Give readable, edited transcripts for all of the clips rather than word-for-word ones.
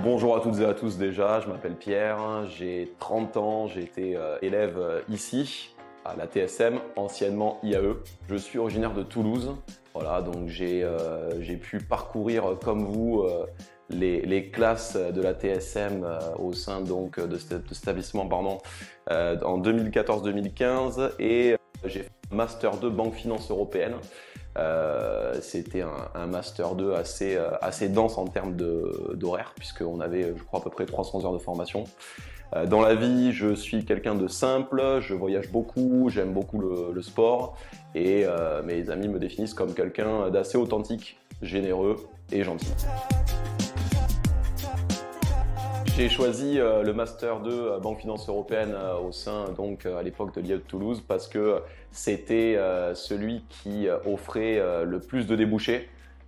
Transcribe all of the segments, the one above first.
Bonjour à toutes et à tous déjà, je m'appelle Pierre, j'ai 30 ans, j'ai été élève ici à la TSM, anciennement IAE. Je suis originaire de Toulouse, voilà, donc j'ai pu parcourir comme vous les classes de la TSM au sein donc, de cet établissement en 2014-2015 et j'ai fait un Master 2 Banque Finance Européenne. C'était un Master 2 assez dense en termes d'horaire, puisqu'on avait, je crois, à peu près 300 heures de formation. Dans la vie, je suis quelqu'un de simple, je voyage beaucoup, j'aime beaucoup le sport, et mes amis me définissent comme quelqu'un d'assez authentique, généreux et gentil. J'ai choisi le Master 2 Banque Finance Européenne au sein, donc, à l'époque de l'IAE de Toulouse, parce que c'était celui qui offrait le plus de débouchés.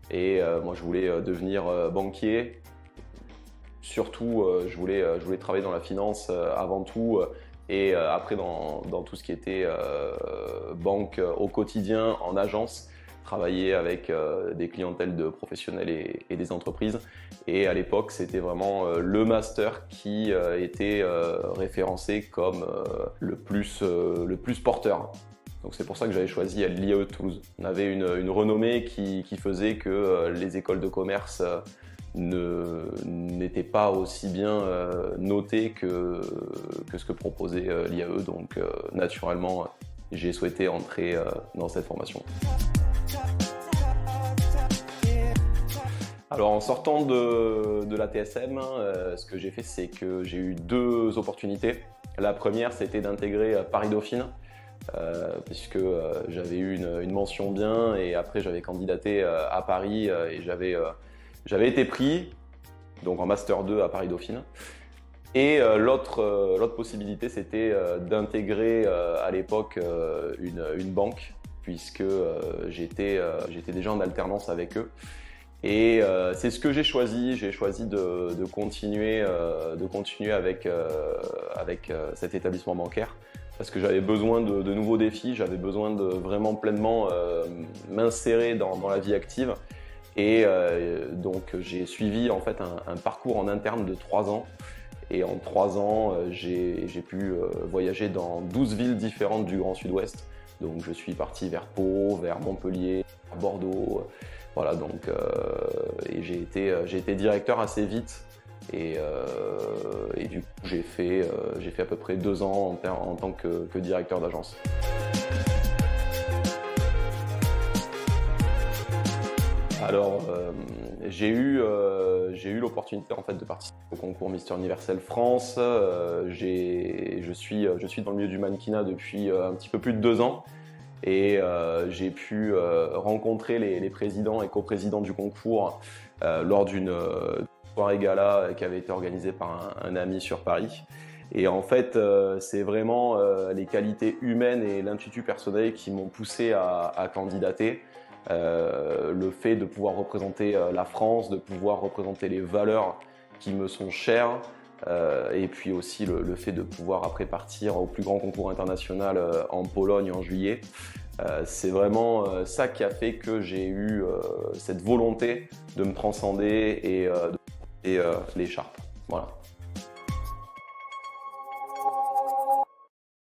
Et moi, je voulais devenir banquier. Surtout, je voulais travailler dans la finance avant tout. Et après, dans tout ce qui était banque au quotidien, en agence, travailler avec des clientèles de professionnels et des entreprises. Et à l'époque, c'était vraiment le master qui était référencé comme le plus porteur. Donc c'est pour ça que j'avais choisi l'IAE de Toulouse. On avait une renommée qui faisait que les écoles de commerce n'étaient pas aussi bien notées que ce que proposait l'IAE. Donc naturellement, j'ai souhaité entrer dans cette formation. Alors en sortant de la TSM, ce que j'ai fait, c'est que j'ai eu deux opportunités. La première, c'était d'intégrer Paris-Dauphine, puisque j'avais eu une mention bien et après j'avais candidaté à Paris et j'avais été pris, donc en Master 2 à Paris-Dauphine. Et l'autre possibilité, c'était d'intégrer à l'époque une banque, puisque j'étais déjà en alternance avec eux. Et c'est ce que j'ai choisi. J'ai choisi de continuer avec cet établissement bancaire parce que j'avais besoin de nouveaux défis, j'avais besoin de vraiment pleinement m'insérer dans la vie active. Et donc j'ai suivi en fait un parcours en interne de 3 ans. Et en 3 ans, j'ai pu voyager dans 12 villes différentes du Grand Sud-Ouest. Donc je suis parti vers Pau, vers Montpellier, vers Bordeaux. Voilà, donc et j'ai été directeur assez vite et du coup j'ai fait à peu près 2 ans en tant que directeur d'agence. Alors j'ai eu l'opportunité en fait de participer au concours Mister Universel France. Je suis dans le milieu du mannequinat depuis un petit peu plus de 2 ans. Et j'ai pu rencontrer les présidents et coprésidents du concours lors d'une soirée gala qui avait été organisée par un ami sur Paris. Et en fait, c'est vraiment les qualités humaines et l'intuitu personnel qui m'ont poussé à candidater. Le fait de pouvoir représenter la France, de pouvoir représenter les valeurs qui me sont chères. Et puis aussi le fait de pouvoir après partir au plus grand concours international en Pologne en juillet. C'est vraiment ça qui a fait que j'ai eu cette volonté de me transcender et de porter l'écharpe. Voilà.